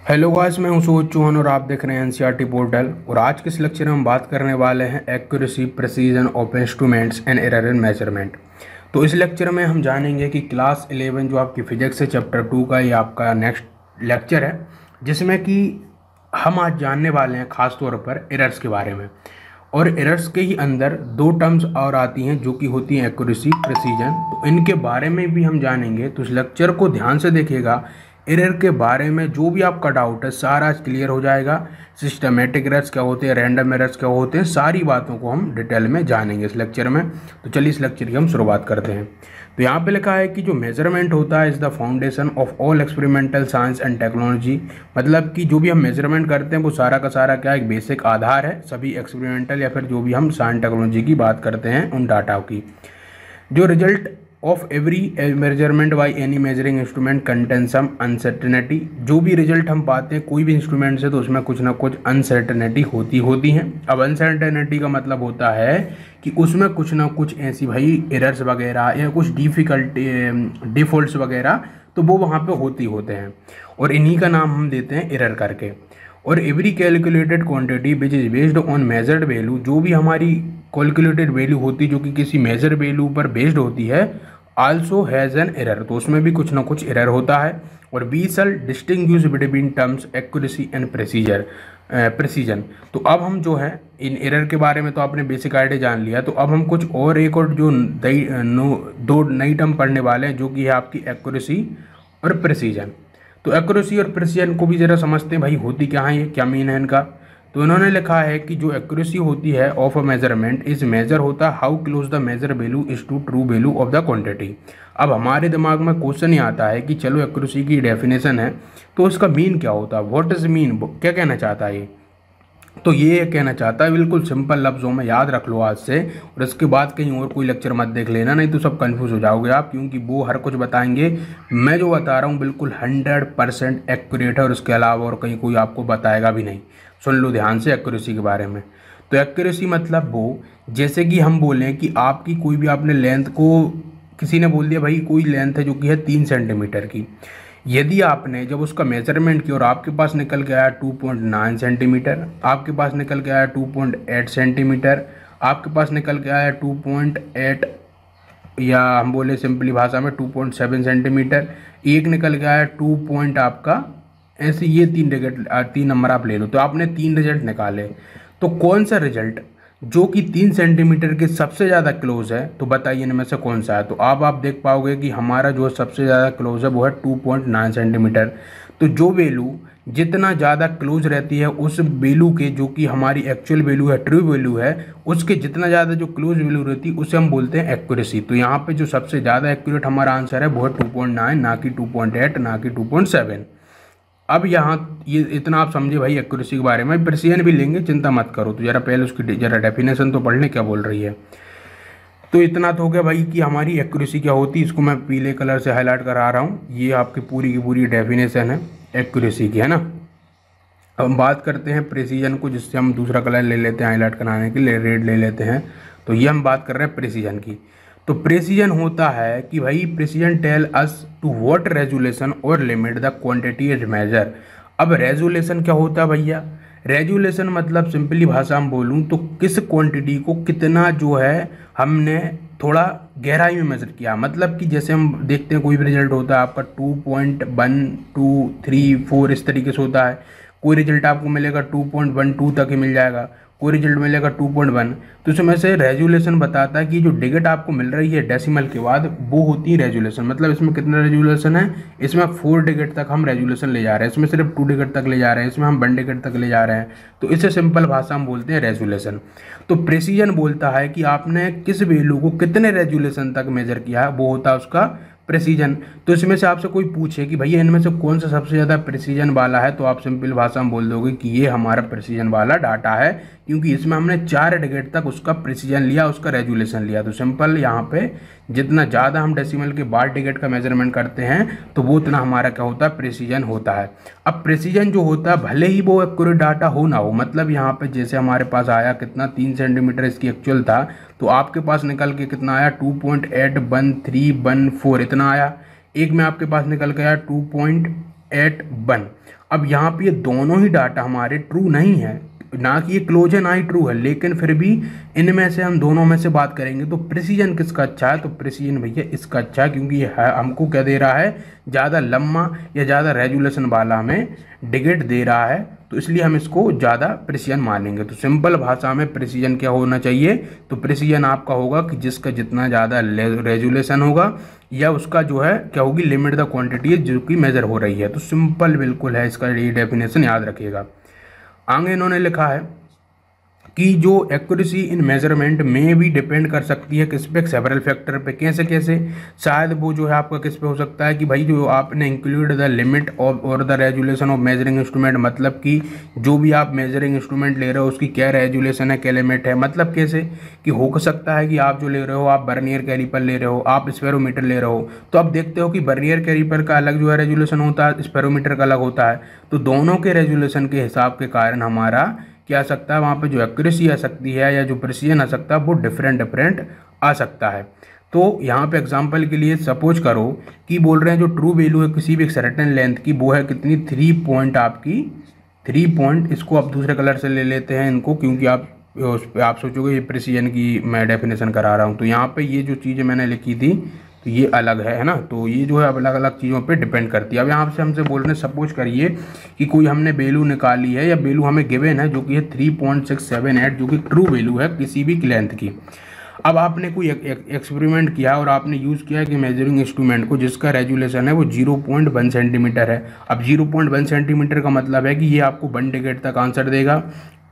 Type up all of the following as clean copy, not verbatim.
Hello guys, मैं हूं सुबोध चौहान और आप देख रहे हैं एनसीईआरटी पोर्टल। और आज के इस लेक्चर में हम बात करने वाले हैं accuracy, precision of instruments and error in measurement. तो इस लेक्चर में हम जानेंगे कि क्लास 11 जो आपकी फिजिक्स है चैप्टर 2 का ये आपका नेक्स्ट लेक्चर है, जिसमें कि हम आज जानने वाले हैं खास तौर पर एरर्स के बारे में। और एरर्स के ही अंदर दो टर्म्स और आती हैं जो कि होती हैं एक्यूरेसी, प्रिसीजन। तो इनके बारे में भी हम जानेंगे, तो इस लेक्चर को ध्यान से देखिएगा। एरर के बारे में जो भी आपका डाउट है सारा आज क्लियर हो जाएगा। सिस्टमेटिक एरर्स क्या होते हैं, रैंडम एरर्स क्या होते हैं, सारी बातों को हम डिटेल में जानेंगे इस लेक्चर में। तो चलिए इस लेक्चर की हम शुरुआत करते हैं। तो यहाँ पे लिखा है कि जो मेजरमेंट होता है is the foundation of all experimental science and technology. मतलब कि जो भी हम मेजरमेंट करते हैं वो सारा का सारा क्या एक बेसिक आधार है सभी एक्सपेरिमेंटल या फिर जो भी हम साइंस टेक्नोलॉजी की बात करते हैं उन डाटा की। जो result of every measurement by any measuring instrument contain some uncertainty. जो भी रिजल्ट हम पाते हैं कोई भी इंस्ट्रूमेंट से तो उसमें कुछ ना कुछ अनसर्टेनिटी होती हैं। अब अनसर्टेनिटी का मतलब होता है कि उसमें कुछ ना कुछ ऐसी भाई एरर्स वगैरह या कुछ डिफ़िकल्टी डिफ़ॉल्ट्स वगैरह तो वो वहाँ पे होते हैं, और इन्हीं का नाम हम देते हैं एरर करके। और every calculated quantity which is based on measured value, जो भी हमारी कैलकुलेटेड वैल्यू होती है जो कि किसी मेजर वैल्यू पर बेस्ड होती है, आल्सो हैज़ एन एरर, तो उसमें भी कुछ ना कुछ एरर होता है। और we shall distinguish between terms accuracy and precision. तो अब हम जो है इन एरर के बारे में तो आपने बेसिक आइडिया जान लिया, तो अब हम कुछ और एक और जो दो नई टर्म पढ़ने वाले हैं जो कि है आपकी एक्यूरेसी और प्रिसीजन। तो एक्यूरेसी और प्रिसीजन को भी ज़रा समझते हैं भाई होती क्या है, ये क्या मीन है इनका। तो इन्होंने लिखा है कि जो एक्यूरेसी होती है of a measurement is measure होता है how close the measure value is to true value of the quantity. अब हमारे दिमाग में क्वेश्चन ही आता है कि चलो एक्यूरेसी की डेफिनेशन है तो इसका मीन क्या होता है, व्हाट इज मीन, क्या कहना चाहता है ये। तो ये कहना चाहता है बिल्कुल सिंपल लफ्ज़ों में, याद रख लो आज से, और इसके बाद कहीं और कोई लेक्चर मत देख लेना, नहीं तो सब कंफ्यूज हो जाओगे आप, क्योंकि वो हर कुछ बताएंगे। मैं जो बता रहा हूँ बिल्कुल 100% एक्यूरेट है, और इसके अलावा और कहीं कोई आपको बताएगा भी नहीं। सुन लो ध्यान से एक्यूरेसी के बारे में। तो एक्यूरेसी मतलब वो, जैसे कि हम बोलें कि आपकी कोई भी आपने लेंथ को, किसी ने बोल दिया भाई कोई लेंथ है जो कि है 3 सेंटीमीटर की। यदि आपने जब उसका मेजरमेंट किया और आपके पास निकल के आया 2.9 सेंटीमीटर, आपके पास निकल के आया 2.8 सेंटीमीटर, आपके पास निकल के आया 2.8, या हम बोले सिंपली भाषा में 2.7 सेंटीमीटर, एक निकल के आया 2 पॉइंट आपका, ऐसे ये तीन नंबर आप ले लो। तो आपने 3 रिजल्ट निकाले, तो कौन सा रिजल्ट जो कि 3 सेंटीमीटर के सबसे ज़्यादा क्लोज है, तो बताइए इनमें से कौन सा है। तो अब आप देख पाओगे कि हमारा जो सबसे ज़्यादा क्लोज है वो है 2.9 सेंटीमीटर। तो जो वैल्यू जितना ज़्यादा क्लोज रहती है उस वैल्यू के, जो कि हमारी एक्चुअल वैल्यू है, ट्रू वैल्यू है, उसके जितना ज़्यादा जो क्लोज वैल्यू रहती है उसे हम बोलते हैं एक्यूरेसी। तो यहाँ पे जो सबसे ज़्यादा एक्यूरेट हमारा आंसर है वो है 2.9, ना कि 2.8, ना कि 2.7। अब यहाँ ये इतना आप समझे भाई एक्यूरेसी के बारे में। प्रिसीजन भी लेंगे, चिंता मत करो। तो जरा पहले उसकी जरा डेफिनेशन तो पढ़ लें क्या बोल रही है। तो इतना तो हो गया भाई कि हमारी एक्यूरेसी क्या होती है, इसको मैं पीले कलर से हाईलाइट करा रहा हूँ। ये आपकी पूरी की पूरी डेफिनेशन है एक्यूरेसी की, है ना। अब हम बात करते हैं प्रिसीजन को, जिससे हम दूसरा कलर ले लेते हैं हाईलाइट कराने के लिए, रेड ले लेते हैं। तो ये हम बात कर रहे हैं प्रिसीजन की। तो प्रिसीजन होता है कि भाई precision tell us to what resolution और limit the quantity is measure. अब रेजोल्यूशन क्या होता है भैया, रेजोल्यूशन मतलब सिंपली भाषा में बोलूँ तो किस क्वांटिटी को कितना जो है हमने थोड़ा गहराई में मेजर किया। मतलब कि जैसे हम देखते हैं कोई भी रिजल्ट होता है आपका 2.1, 2, 3, 4 इस तरीके से होता है। कोई रिजल्ट आपको मिलेगा 2.12 तक ही मिल जाएगा, कोई रिजल्ट मिलेगा 2.1। तो इसमें से रेजोल्यूशन बताता है कि जो डिजिट आपको मिल रही है डेसिमल के बाद वो होती है रेजोल्यूशन। मतलब इसमें कितना रेजोल्यूशन है, इसमें 4 डिजिट तक हम रेजोल्यूशन ले जा रहे हैं, इसमें सिर्फ 2 डिजिट तक ले जा रहे हैं, इसमें हम 1 डिजिट तक ले जा रहे हैं। तो इसे सिंपल भाषा में बोलते हैं रेजोल्यूशन। तो प्रिसीजन बोलता है कि आपने किस वैल्यू को कितने रेजोल्यूशन तक मेजर किया है, वो होता है उसका प्रिसीजन। तो इसमें से आपसे कोई पूछे कि भैया इनमें से कौन सा सबसे ज़्यादा प्रिसीजन वाला है, तो आप सिंपल भाषा में बोल दोगे कि ये हमारा प्रिसीजन वाला डाटा है, क्योंकि इसमें हमने 4 डिजिट तक उसका प्रिसीजन लिया, उसका रेजोल्यूशन लिया। तो सिंपल यहाँ पे जितना ज़्यादा हम डेसिमल के बाद डिजिट का मेजरमेंट करते हैं तो वो उतना हमारा क्या होता है, प्रिसीजन होता है। अब प्रिसीजन जो होता है भले ही वो एक्यूरेट डाटा हो ना हो, मतलब यहाँ पे जैसे हमारे पास आया कितना 3 सेंटीमीटर इसकी एक्चुअल था, तो आपके पास निकल के कितना आया 2.81314 इतना आया। एक में आपके पास निकल के आया 2. एट 1। अब यहाँ पे ये दोनों ही डाटा हमारे ट्रू नहीं है, ना कि ये क्लोज है ना ही ट्रू है, लेकिन फिर भी इनमें से हम दोनों में से बात करेंगे तो प्रिसीजन किसका अच्छा है, तो प्रिसीजन भैया इसका अच्छा है, क्योंकि ये हमको क्या दे रहा है, ज़्यादा लम्बा या ज़्यादा रेजुलेशन वाला हमें डिजिट दे रहा है, तो इसलिए हम इसको ज़्यादा प्रिसीजन मानेंगे। तो सिंपल भाषा में प्रिसीजन क्या होना चाहिए, तो प्रिसीजन आपका होगा कि जिसका जितना ज़्यादा रेजुलेशन होगा या उसका जो है क्या होगी, लिमिट द क्वांटिटी जो कि मेजर हो रही है। तो सिंपल बिल्कुल है, इसका ये डेफिनेशन याद रखिएगा। आगे इन्होंने लिखा है कि जो एक्यूरेसी इन मेजरमेंट में भी डिपेंड कर सकती है किस पे, सेवरल फैक्टर पे। कैसे कैसे, शायद वो जो है आपका किस पे हो सकता है कि भाई जो आपने इंक्लूड द लिमिट ऑफ और the resolution of measuring instrument, मतलब कि जो भी आप मेजरिंग इंस्ट्रूमेंट ले रहे हो उसकी क्या रेजुलेशन है, क्या लिमिट है। मतलब कैसे कि हो सकता है कि आप जो ले रहे हो, आप बर्नियर कैलिपर ले रहे हो, आप स्पेरोमीटर ले रहे हो, तो आप देखते हो कि बर्नियर कैलिपर का अलग जो है रेजुलेशन होता है, स्पेरोमीटर का अलग होता है, तो दोनों के रेजुलेशन के हिसाब के कारण हमारा क्या आ सकता है, वहाँ पे जो एक्यूरेसी आ सकती है या जो प्रिसीजन आ सकता है वो डिफरेंट आ सकता है। तो यहाँ पे एग्जांपल के लिए सपोज करो कि बोल रहे हैं जो ट्रू वैल्यू है किसी भी एक सर्टेन लेंथ की, वो है कितनी, 3 पॉइंट आपकी 3 पॉइंट। इसको आप दूसरे कलर से ले लेते हैं इनको, क्योंकि आप सोचोगे ये प्रिसीजन की मैं डेफिनेशन करा रहा हूँ। तो यहाँ पे ये जो चीज़ें मैंने लिखी थी तो ये अलग है ना, तो ये जो है अलग अलग चीज़ों पे डिपेंड करती है। अब यहाँ से हमसे बोल रहे हैं, सपोज करिए कि कोई हमने वैल्यू निकाली है या वैल्यू हमें गिवन है जो कि है 3.678, जो कि ट्रू वैल्यू है किसी भी लेंथ की। अब आपने कोई एक्सपेरिमेंट किया और आपने यूज़ किया कि मेजरिंग इंस्ट्रूमेंट को जिसका रेजुलेशन है वो 0.1 सेंटीमीटर है। अब 0.1 सेंटीमीटर का मतलब है कि ये आपको 1 डिजिट तक आंसर देगा,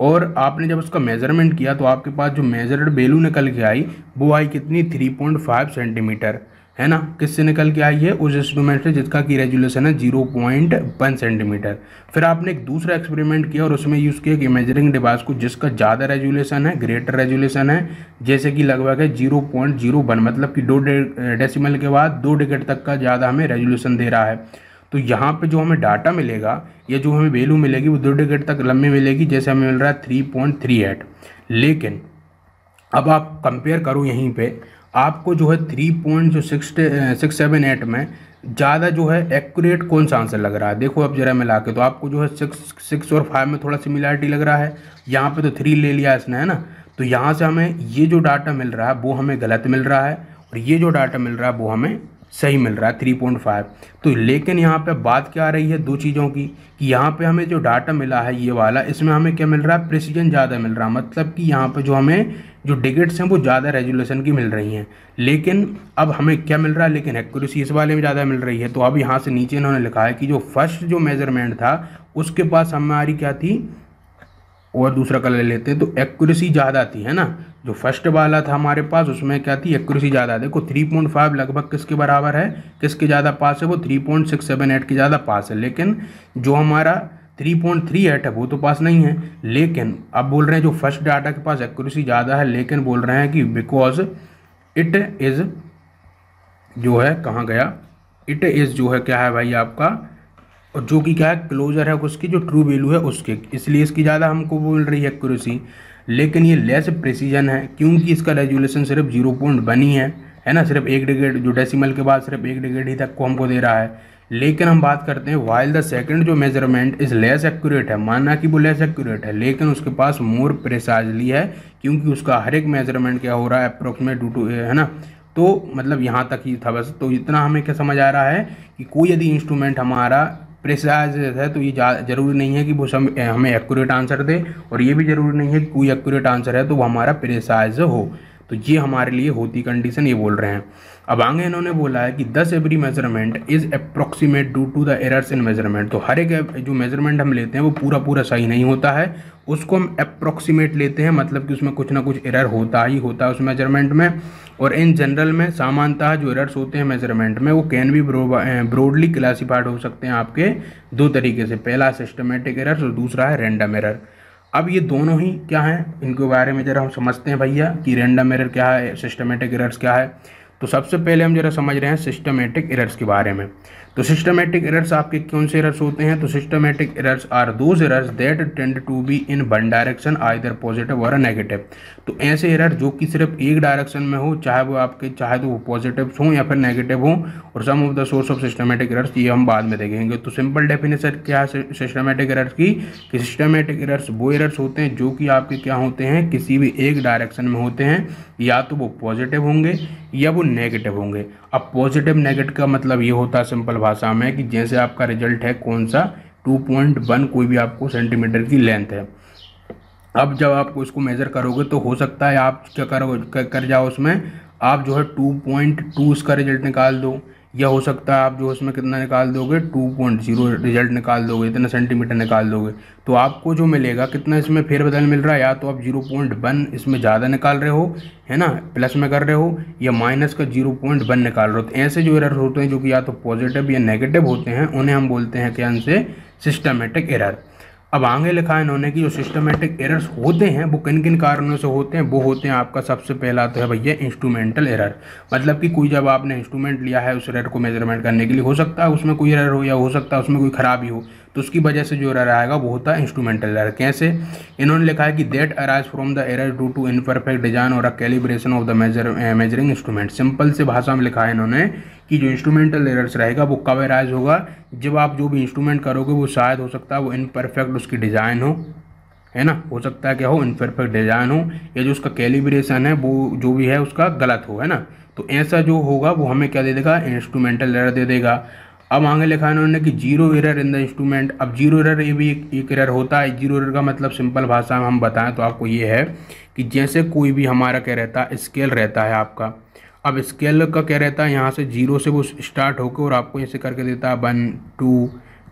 और आपने जब उसका मेजरमेंट किया तो आपके पास जो मेजर्ड वैल्यू निकल के आई वो आई कितनी, 3.5 सेंटीमीटर, है ना। किससे निकल के आई है, उस इंस्ट्रूमेंट से जिसका की रेजुलेशन है 0.1 सेंटीमीटर। फिर आपने एक दूसरा एक्सपेरिमेंट किया और उसमें यूज़ किया कि मेजरिंग डिवाइस को जिसका ज़्यादा रेजुलेशन है, ग्रेटर रेजुलेशन है, जैसे कि लगभग है 0.01, मतलब कि 2 डेसिमल के बाद 2 डिजिट तक का ज़्यादा हमें रेजुलेशन दे रहा है। तो यहाँ पे जो हमें डाटा मिलेगा या जो हमें वैल्यू मिलेगी वो 2 डिजिट तक लंबी मिलेगी, जैसे हमें मिल रहा है 3.38। लेकिन अब आप कंपेयर करो, यहीं पे आपको जो है 3.678 में ज़्यादा जो है एक्यूरेट कौन सा आंसर लग रहा है। देखो अब जरा मिला के, तो आपको जो है 6 और 5 में थोड़ा सिमिलरिटी लग रहा है, यहाँ पे तो 3 ले लिया इसने, है ना। तो यहाँ से हमें ये जो डाटा मिल रहा है वो हमें गलत मिल रहा है, और ये जो डाटा मिल रहा है वो हमें सही मिल रहा है 3.5। तो लेकिन यहाँ पे बात क्या आ रही है, 2 चीज़ों की, कि यहाँ पे हमें जो डाटा मिला है ये वाला, इसमें हमें क्या मिल रहा है, प्रिसीजन ज़्यादा मिल रहा है, मतलब कि यहाँ पे जो हमें जो डिजिट्स हैं वो ज़्यादा रेजुलेशन की मिल रही हैं। लेकिन अब हमें क्या मिल रहा है, लेकिन एक्यूरेसी इस वाले में ज़्यादा मिल रही है। तो अब यहाँ से नीचे इन्होंने लिखा है कि जो फर्स्ट जो मेजरमेंट था उसके पास हमारी क्या थी, और दूसरा कलर लेते हैं, तो एक्यूरेसी ज़्यादा थी, है ना। जो फर्स्ट वाला था हमारे पास उसमें क्या थी, एक्यूरेसी ज़्यादा। देखो 3.5 लगभग किसके बराबर है, किसके ज़्यादा पास है, वो 3.678 के ज़्यादा पास है। लेकिन जो हमारा 3.38 है वो तो पास नहीं है। लेकिन अब बोल रहे हैं जो फर्स्ट डाटा के पास एक्यूरेसी ज़्यादा है, लेकिन बोल रहे हैं कि बिकॉज इट इज़ जो है कहाँ गया, इट इज़ जो है क्या है भाई आपका, और जो कि क्या है क्लोजर है उसकी जो ट्रू वैल्यू है उसके, इसलिए इसकी ज़्यादा हमको बोल रही है एक्यूरेसी। लेकिन ये लेस प्रिसीजन है क्योंकि इसका रेजुलेशन सिर्फ 0.1 ही है ना, सिर्फ 1 डिजिट, जो डेसिमल के बाद सिर्फ 1 डिजिट ही तक को हमको दे रहा है। लेकिन हम बात करते हैं वाइल द सेकंड जो मेजरमेंट इज लेस एक्यूरेट है, माना कि वो लेस एक्यूरेट है, लेकिन उसके पास मोर प्रिसाइजली है, क्योंकि उसका हर एक मेजरमेंट क्या हो रहा है, अप्रोक्सीमेट टू है ना। तो मतलब यहाँ तक ही था बस। तो इतना हमें क्या समझ आ रहा है कि कोई यदि इंस्ट्रूमेंट हमारा प्रिसाइज है तो ये जरूरी नहीं है कि वो हमें एक्यूरेट आंसर दे, और ये भी जरूरी नहीं है कि कोई एक्यूरेट आंसर है तो वो हमारा प्रिसाइज हो। तो ये हमारे लिए होती कंडीशन, ये बोल रहे हैं। अब आगे इन्होंने बोला है कि 10 every measurement is approximate due to the errors in measurement. तो हर एक जो मेजरमेंट हम लेते हैं वो पूरा पूरा सही नहीं होता है, उसको हम अप्रोक्सीमेट लेते हैं, मतलब कि उसमें कुछ ना कुछ एरर होता ही होता है उस मेजरमेंट में। और इन जनरल में सामान्यतः जो एरर्स होते हैं मेजरमेंट में वो कैन भी ब्रॉडली क्लासीफाइड हो सकते हैं आपके 2 तरीके से, पहला सिस्टमेटिक एरर्स और दूसरा है रैंडम एरर। अब ये दोनों ही क्या हैं, इनके बारे में जरा हम समझते हैं भैया कि रैंडम एरर क्या है, सिस्टमेटिक एरर्स क्या है। तो सबसे पहले हम जरा समझ रहे हैं सिस्टमेटिक एरर्स के बारे में। तो सिस्टमेटिक एरर्स आपके कौन से एरर्स होते हैं? तो systematic errors are those errors that tend to be in one direction either positive और नेगेटिव। तो ऐसे एरर जो कि सिर्फ एक डायरेक्शन में हो, चाहे तो वो पॉजिटिव हो या फिर नेगेटिव हो। और some of the source of systematic errors, ये हम बाद में देखेंगे। तो सिंपल डेफिनेशन क्या है सिस्टमेटिक एरर्स की? कि सिस्टमेटिक एरर्स वो एरर्स होते हैं जो कि आपके क्या होते हैं, किसी भी एक डायरेक्शन में होते हैं, या तो वो पॉजिटिव होंगे या वो नेगेटिव होंगे। अब पॉजिटिव नेगेटिव का मतलब ये होता है सिंपल भाषा में कि जैसे आपका रिजल्ट है कौन सा, 2.1 कोई भी आपको सेंटीमीटर की लेंथ है। अब जब आपको इसको मेज़र करोगे तो हो सकता है आप क्या करोगे, कर जाओ उसमें आप जो है 2.2 इसका रिजल्ट निकाल दो, या हो सकता है आप जो उसमें कितना निकाल दोगे, 2.0 रिजल्ट निकाल दोगे, इतना सेंटीमीटर निकाल दोगे। तो आपको जो मिलेगा कितना इसमें फेरबदल मिल रहा है, या तो आप 0.1 इसमें ज़्यादा निकाल रहे हो, है ना, प्लस में कर रहे हो, या माइनस का 0.1 निकाल रहे हो। तो ऐसे जो एरर होते हैं जो कि या तो पॉजिटिव या नेगेटिव होते हैं, उन्हें हम बोलते हैं क्या से सिस्टमेटिक एरर। अब आगे लिखा है इन्होंने कि जो सिस्टमेटिक एरर्स होते हैं वो किन किन कारणों से होते हैं। वो होते हैं आपका सबसे पहला तो है भैया इंस्ट्रूमेंटल एरर। मतलब कि कोई जब आपने इंस्ट्रूमेंट लिया है उस एरर को मेजरमेंट करने के लिए, हो सकता है उसमें कोई एरर हो या हो सकता है उसमें कोई खराबी हो, तो उसकी वजह से जो एरर आएगा वो होता है इंस्ट्रूमेंटल एरर। कैसे? इन्होंने लिखा है कि that arise from the error due to imperfect design और a calibration of the measuring instrument. Simple से भाषा में लिखा है इन्होंने कि जो इंस्ट्रूमेंटल एरर्स रहेगा वो कब अराइज होगा, जब आप जो भी इंस्ट्रूमेंट करोगे वो शायद हो सकता है वो इनपरफेक्ट उसकी डिज़ाइन हो, है ना, हो सकता है क्या हो, इनपरफेक्ट डिज़ाइन हो, या जो उसका कैलिब्रेशन है वो जो भी है उसका गलत हो, है ना। तो ऐसा जो होगा वो हमें क्या दे देगा, इंस्ट्रूमेंटल एरर दे देगा। अब आगे लिखा है उन्होंने कि zero error in the instrument. अब जीरो एरर ये भी एक एरर होता है। जीरो एरर का मतलब सिंपल भाषा में हम बताएं तो आपको ये है कि जैसे कोई भी हमारा क्या रहता है, स्केल रहता है आपका। अब स्केल का क्या रहता है, यहाँ से 0 से वो स्टार्ट होकर और आपको ऐसे करके देता है 1 2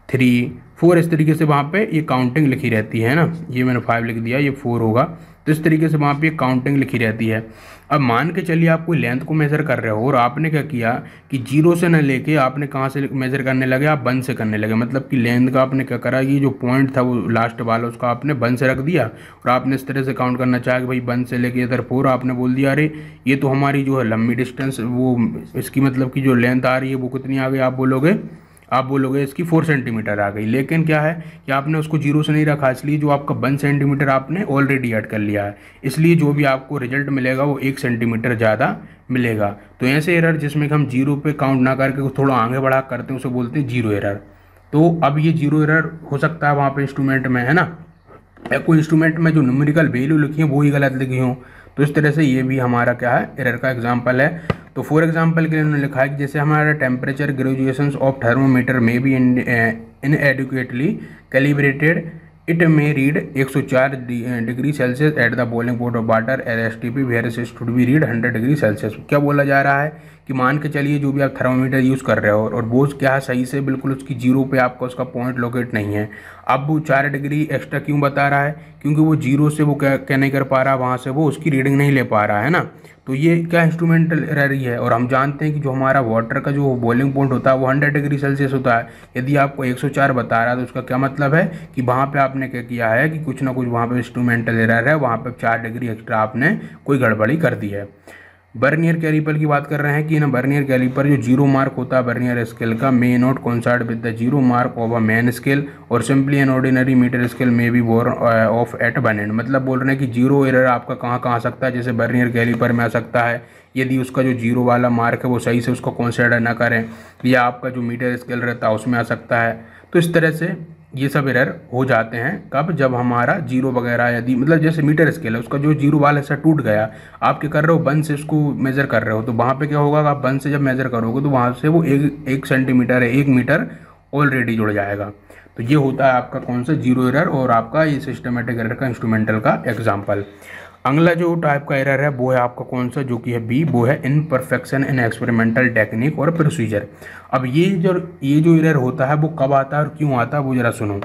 3 4, इस तरीके से वहाँ पे ये काउंटिंग लिखी रहती है ना। ये मैंने 5 लिख दिया, ये 4 होगा, तो इस तरीके से वहाँ पे काउंटिंग लिखी रहती है। अब मान के चलिए आप कोई लेंथ को मेज़र कर रहे हो और आपने क्या किया कि 0 से न लेके आपने कहाँ से मेज़र करने लगे, आप 1 से करने लगे। मतलब कि लेंथ का आपने क्या करा, ये जो पॉइंट था वो लास्ट वाला उसका आपने 1 से रख दिया और आपने इस तरह से काउंट करना चाहा कि भाई 1 से लेके इधर 4, आपने बोल दिया अरे ये तो हमारी जो है लंबी डिस्टेंस, वो इसकी मतलब कि जो लेंथ आ रही है वो कितनी आ गई, आप बोलोगे इसकी 4 सेंटीमीटर आ गई। लेकिन क्या है कि आपने उसको 0 से नहीं रखा, इसलिए जो आपका 1 सेंटीमीटर आपने ऑलरेडी ऐड कर लिया है, इसलिए जो भी आपको रिजल्ट मिलेगा वो 1 सेंटीमीटर ज़्यादा मिलेगा। तो ऐसे एरर जिसमें हम 0 पे काउंट ना करके थोड़ा आगे बढ़ा करते हैं उसे बोलते हैं जीरो एरर। तो अब ये जीरो एरर हो सकता है वहाँ पे इंस्ट्रूमेंट में, है ना, या कोई इंस्ट्रूमेंट में जो न्यूमेरिकल वैल्यू लिखी है वो ही गलत लिखी हो। तो इस तरह से ये भी हमारा क्या है, एरर का एग्जाम्पल है। तो फॉर एग्जाम्पल के लिए उन्होंने लिखा है कि जैसे हमारा टेम्परेचर ग्रेजुएशंस ऑफ थर्मोमीटर में भी inadequately calibrated, it may read 104 degree Celsius at the boiling point of water STP where it should be read 100 degree Celsius. क्या बोला जा रहा है कि मान के चलिए जो भी आप थर्मोमीटर यूज़ कर रहे हो और वो क्या है सही से बिल्कुल उसकी 0 पे आपका उसका पॉइंट लोकेट नहीं है। अब वो 4 डिग्री एक्स्ट्रा क्यों बता रहा है, क्योंकि वो 0 से वो क्या नहीं कर पा रहा, वहाँ से वो उसकी रीडिंग नहीं ले पा रहा है ना। तो ये क्या इंस्ट्रूमेंटल एरर ही है। और हम जानते हैं कि जो हमारा वाटर का जो बॉइलिंग पॉइंट होता है वो 100 डिग्री सेल्सियस होता है। यदि आपको 104 बता रहा है तो उसका क्या मतलब है कि वहाँ पे आपने क्या किया है कि कुछ ना कुछ वहाँ पे इंस्ट्रूमेंटल एरर है, वहाँ पे 4 डिग्री एक्स्ट्रा आपने कोई गड़बड़ी कर दी है। बर्नियर कैलिपर की बात कर रहे हैं कि ना बर्नियर कैलिपर जो 0 मार्क होता है बर्नियर स्केल का may not coincide with the 0 mark of a main scale और simply an ordinary metre scale may be बोर ऑफ एट वन एंड। मतलब बोल रहे हैं कि 0 एरर आपका कहाँ कहाँ आ सकता है, जैसे बर्नियर कैलिपर में आ सकता है यदि उसका जो 0 वाला मार्क है वो सही से उसको कंसीडर ना करें, या आपका जो मीटर स्केल रहता है उसमें आ सकता है। तो इस तरह से ये सब एरर हो जाते हैं कब, जब हमारा 0 वगैरह यदि मतलब जैसे मीटर स्केल है उसका जो 0 वाला हिस्सा टूट गया, आप क्या कर रहे हो 1 से उसको मेज़र कर रहे हो, तो वहाँ पे क्या होगा, आप 1 से जब मेज़र करोगे तो वहाँ से वो एक सेंटीमीटर है 1 मीटर ऑलरेडी जुड़ जाएगा। तो ये होता है आपका कौन सा जीरो एरर और आपका ये सिस्टमेटिक एरर का इंस्ट्रूमेंटल का एग्जाम्पल। अगला जो टाइप का एरर है वो है आपका कौन सा, जो कि है बी, वो है इनपरफेक्शन इन एक्सपेरिमेंटल टेक्निक और प्रोसीजर। अब ये जो एरर होता है वो कब आता है और क्यों आता है वो जरा सुनो।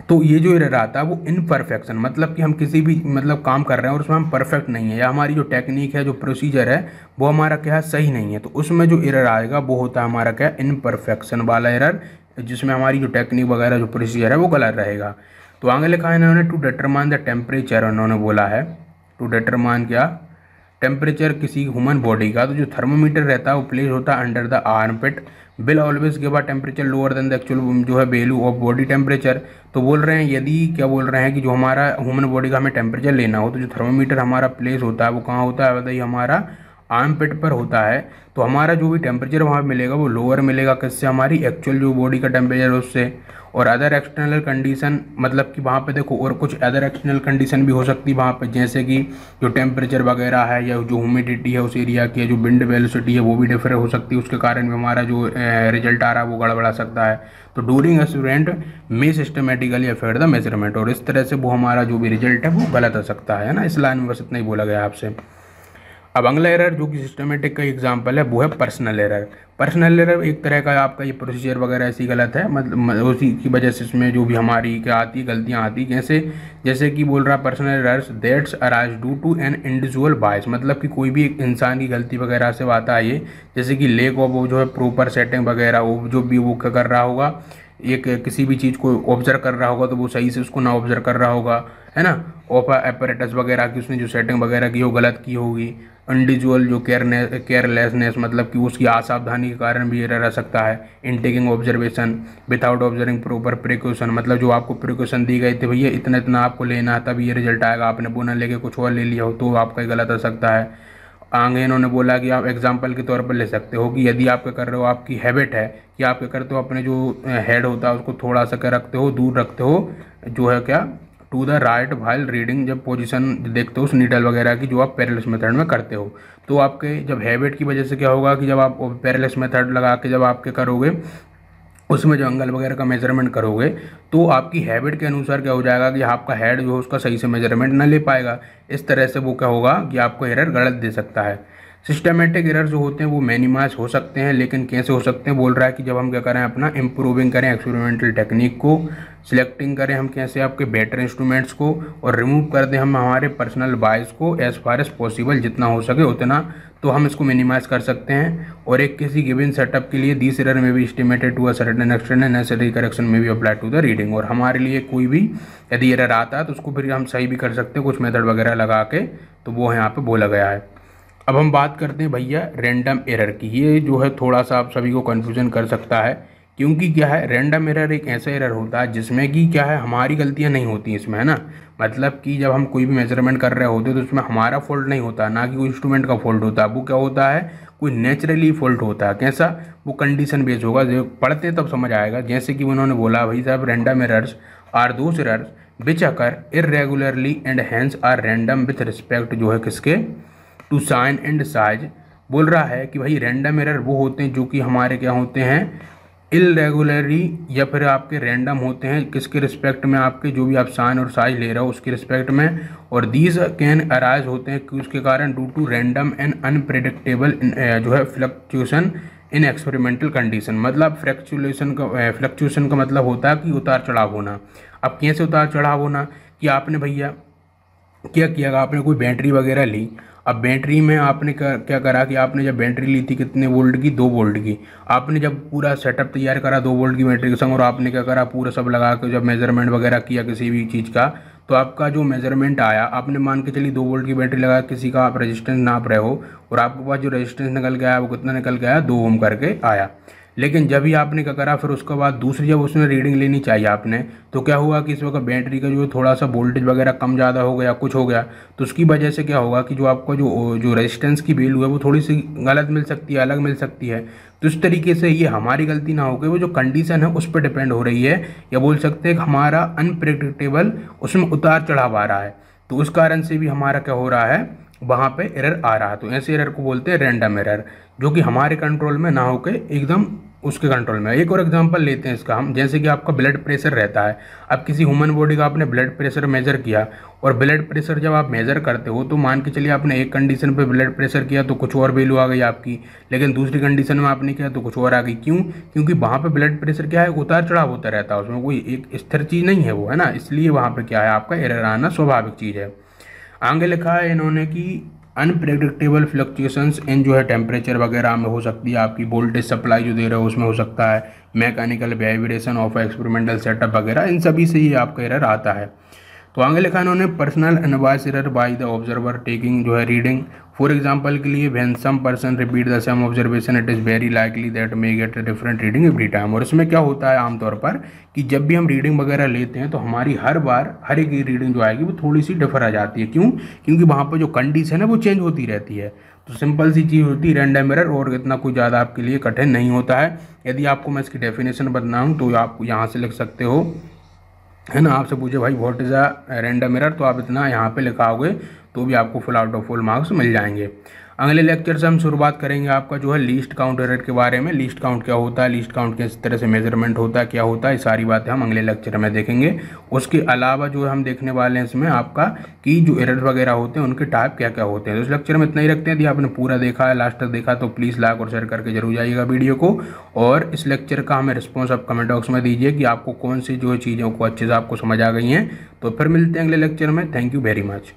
तो ये जो एरर आता है वो इनपरफेक्शन, मतलब कि हम किसी भी मतलब काम कर रहे हैं और उसमें हम परफेक्ट नहीं है, या हमारी जो टेक्निक है जो प्रोसीजर है वो हमारा क्या है सही नहीं है, तो उसमें जो एरर आएगा वो होता है हमारा क्या, इनपरफेक्शन वाला एरर, जिसमें हमारी जो टेक्निक वगैरह जो प्रोसीजर है वो गलत रहेगा। तो आगे लिखा है इन्होंने टू डिटरमाइन द टेम्परेचर, उन्होंने बोला है टू डिटरमाइन क्या, टेम्परेचर किसी ह्यूमन बॉडी का। तो जो थर्मोमीटर रहता है वो प्लेस होता है under the armpit will always give a temperature lower than the actual जो है वैल्यू ऑफ बॉडी टेम्परेचर। तो बोल रहे हैं यदि क्या बोल रहे हैं कि जो हमारा ह्यूमन बॉडी का हमें टेम्परेचर लेना हो तो जो थर्मोमीटर हमारा प्लेस होता है वो कहाँ होता है बताइए, हमारा आर्म पिट पर होता है। तो हमारा जो भी टेम्परेचर वहाँ मिलेगा वो लोअर मिलेगा, किससे, हमारी एक्चुअल जो बॉडी का टेम्परेचर है उससे। और अदर एक्सटर्नल कंडीशन मतलब कि वहाँ पे देखो और कुछ अदर एक्सटर्नल कंडीशन भी हो सकती है वहाँ पे, जैसे कि जो टेम्परेचर वगैरह है या जो ह्यूमिडिटी है उस एरिया की, जो विंड वेलोसिटी है वो भी डिफर हो सकती है, उसके कारण भी हमारा जो रिजल्ट आ रहा है वो गड़बड़ा सकता है। तो डूरिंग एक्सपेरिमेंट में सिस्टमेटिकली अफेक्ट द मेजरमेंट, और इस तरह से वो हमारा जो भी रिजल्ट है वो गलत हो सकता है ना। इस लाइन में बस इतना ही बोला गया आपसे। अब अगला एरर जो कि सिस्टमेटिक का एग्जांपल है वो है पर्सनल एरर। पर्सनल एरर एक तरह का आपका ये प्रोसीजर वगैरह ऐसी गलत है, मतलब उसी की वजह से इसमें जो भी हमारी क्या आती है गलतियाँ आती, जैसे कि बोल रहा personal errors that's arise due to an individual bias, मतलब कि कोई भी एक इंसान की गलती वगैरह से आता है ये, जैसे कि लेक ऑफ वो जो है प्रॉपर सेटिंग वगैरह, वो जो भी वो क्या कर रहा होगा, एक किसी भी चीज़ को ऑब्जर्व कर रहा होगा तो वो सही से उसको ना ऑब्जर्व कर रहा होगा, है ना। ऑफ एपरेटस वगैरह की उसने जो सेटिंग वगैरह की वो गलत की होगी। इंडिविजुअल जो केयरलेसनेस मतलब कि उसकी असावधानी के कारण भी एरर आ सकता है। In taking observation without observing proper precaution, मतलब जो आपको प्रिकॉशन दी गई थी भैया इतना इतना आपको लेना है तभी ये रिजल्ट आएगा, आपने वो ना लेके कुछ और ले लिया हो तो आपका गलत आ सकता है। आगे इन्होंने बोला कि आप एग्जाम्पल के तौर पर ले सकते हो कि यदि आप क्या कर रहे हो, आपकी हैबिट है कि आप क्या करते हो, अपने जो हेड होता है उसको थोड़ा सा क्या रखते हो, दूर रखते हो जो है क्या, to the right while reading, जब पोजीशन देखते हो उस नीडल वगैरह की जो आप पैरेलल मेथड में करते हो। तो आपके जब हैबिट की वजह से क्या होगा कि जब आप पैरेलल मेथड लगा के जब आप क्या करोगे उसमें जो एंगल वगैरह का मेजरमेंट करोगे तो आपकी हैबिट के अनुसार क्या हो जाएगा कि आपका हेड जो है उसका सही से मेजरमेंट ना ले पाएगा। इस तरह से वो क्या होगा कि आपको एरर गलत दे सकता है। सिस्टमेटिक एरर जो होते हैं वो मिनिमाइज हो सकते हैं, लेकिन कैसे हो सकते हैं बोल रहा है कि जब हम क्या करें अपना इम्प्रूविंग करें एक्सपेरिमेंटल टेक्निक को, सिलेक्टिंग करें हम कैसे आपके बेटर इंस्ट्रूमेंट्स को, और रिमूव कर दें हम हमारे पर्सनल बायस को एज फार एज पॉसिबल, जितना हो सके उतना, तो हम इसको मिनिमाइज कर सकते हैं। और एक किसी गिवन सेटअप के लिए दिस एरर में भी estimated to a certain extent and necessary correction में भी अप्लाई टू द रीडिंग। और हमारे लिए कोई भी यदि एरर आता है तो उसको फिर हम सही भी कर सकते हैं कुछ मेथड वगैरह लगा के, तो वो यहाँ पे बोला गया है। अब हम बात करते हैं भैया रैंडम एरर की। ये जो है थोड़ा सा आप सभी को कन्फ्यूजन कर सकता है, क्योंकि क्या है रैंडम एरर एक ऐसा एरर होता है जिसमें कि क्या है हमारी गलतियां नहीं होती इसमें, है ना। मतलब कि जब हम कोई भी मेजरमेंट कर रहे होते हैं तो उसमें हमारा फॉल्ट नहीं होता, ना कि कोई इंस्ट्रूमेंट का फॉल्ट होता है। वो क्या होता है, कोई नेचुरली फॉल्ट होता है। कैसा, वो कंडीशन बेस होगा, जो पढ़ते तब समझ आएगा। जैसे कि उन्होंने बोला भाई साहब random errors are those errors which occur irregularly and hence are random with respect जो है किसके, टू साइन एंड साइज। बोल रहा है कि भाई रैंडम एरर वो होते हैं जो कि हमारे क्या होते हैं इरेगुलरली या फिर आपके रैंडम होते हैं किसके रिस्पेक्ट में, आपके जो भी आप साइन और साइज ले रहे हो उसके रिस्पेक्ट में। और दीज कैन अराइज होते हैं कि उसके कारण due to random and unpredictable जो है फ्लक्चुएशन इन एक्सपेरिमेंटल कंडीशन। मतलब फ्लक्चुएशन का मतलब होता है कि उतार चढ़ाव होना। अब कैसे उतार चढ़ाव होना, कि आपने भैया क्या किया, आपने कोई बैटरी वगैरह ली। अब बैटरी में आपने क्या करा कि आपने जब बैटरी ली थी कितने वोल्ट की, 2 वोल्ट की। आपने जब पूरा सेटअप तैयार करा 2 वोल्ट की बैटरी के संग, और आपने क्या करा पूरा सब लगा के जब मेजरमेंट वगैरह किया किसी भी चीज़ का, तो आपका जो मेजरमेंट आया, आपने मान के चलिए 2 वोल्ट की बैटरी लगा किसी का आप रेजिस्टेंस नाप रहे हो, और आपके पास जो रेजिस्टेंस निकल के आया वो कितना निकल के आया, 2 ओम करके आया। लेकिन जब ही आपने क्या करा फिर उसके बाद दूसरी जब उसमें रीडिंग लेनी चाहिए आपने, तो क्या हुआ कि इस वक्त बैटरी का जो थोड़ा सा वोल्टेज वगैरह कम ज़्यादा हो गया, कुछ हो गया, तो उसकी वजह से क्या होगा कि जो आपका जो रेजिस्टेंस की वैल्यू है वो थोड़ी सी गलत मिल सकती है, अलग मिल सकती है। तो इस तरीके से ये हमारी गलती ना होकर वो जो कंडीशन है उस पर डिपेंड हो रही है, या बोल सकते हैं कि हमारा अनप्रेडिक्टेबल उसमें उतार चढ़ाव आ रहा है, तो उस कारण से भी हमारा क्या हो रहा है वहाँ पे एरर आ रहा है। तो ऐसे एरर को बोलते हैं रैंडम एरर, जो कि हमारे कंट्रोल में ना होकर एकदम उसके कंट्रोल में। एक और एग्जांपल लेते हैं इसका हम, जैसे कि आपका ब्लड प्रेशर रहता है। अब किसी ह्यूमन बॉडी का आपने ब्लड प्रेशर मेजर किया, और ब्लड प्रेशर जब आप मेजर करते हो तो मान के चलिए आपने एक कंडीशन पे ब्लड प्रेशर किया तो कुछ और वैल्यू आ गई आपकी, लेकिन दूसरी कंडीशन में आपने किया तो कुछ और आ गई। क्यों, क्योंकि वहाँ पे ब्लड प्रेशर क्या है, उतार चढ़ाव होता रहता है, उसमें कोई एक स्थिर चीज़ नहीं है वो, है ना। इसलिए वहाँ पर क्या है आपका एरर आना स्वाभाविक चीज़ है। आगे लिखा है इन्होंने कि अनप्रेडिक्टेबल फ्लक्चुएशंस इन जो है टेम्परेचर वगैरह में हो सकती है, आपकी वोल्टेज सप्लाई जो दे रहे हो उसमें हो सकता है, mechanical vibration of experimental setup वगैरह, इन सभी से ही आपका एरर आता है। तो आगे लिखा इन्होंने personal unbiased error by the observer taking जो है रीडिंग। फॉर एग्जाम्पल के लिए when some person repeat the same observation it is very likely that may get a different reading every time. और इसमें क्या होता है आमतौर पर कि जब भी हम रीडिंग वगैरह लेते हैं तो हमारी हर बार हर एक रीडिंग जो आएगी वो थोड़ी सी डिफर आ जाती है। क्यों? क्योंकि वहाँ पर जो कंडीशन है वो चेंज होती रहती है। तो सिंपल सी चीज़ होती है रैंडम एरर, और इतना कोई ज़्यादा आपके लिए कठिन नहीं होता है। यदि आपको मैं इसकी डेफिनेशन बताऊँ तो आप यहाँ से लिख सकते हो, है ना। आपसे पूछे भाई what is a random error, तो आप इतना यहाँ पे लिखाओगे तो भी आपको full out of full marks मिल जाएंगे। अगले लेक्चर से हम शुरुआत करेंगे आपका जो है लीस्ट काउंट एरर के बारे में। लीस्ट काउंट क्या होता है, लीस्ट काउंट किस तरह से मेजरमेंट होता है, क्या होता है, ये सारी बातें हम अगले लेक्चर में देखेंगे। उसके अलावा जो हम देखने वाले हैं इसमें आपका कि जो एरर वगैरह होते हैं उनके टाइप क्या क्या होते हैं। तो इस लेक्चर में इतना ही रखते हैं। यदि आपने पूरा देखा है, लास्ट तक देखा, तो प्लीज़ लाइक और शेयर करके जरूर जाइएगा वीडियो को। और इस लेक्चर का हमें रिस्पॉन्स आप कमेंट बॉक्स में दीजिए कि आपको कौन सी जो चीज़ों को अच्छे से आपको समझ आ गई हैं। तो फिर मिलते हैं अगले लेक्चर में। Thank you very much.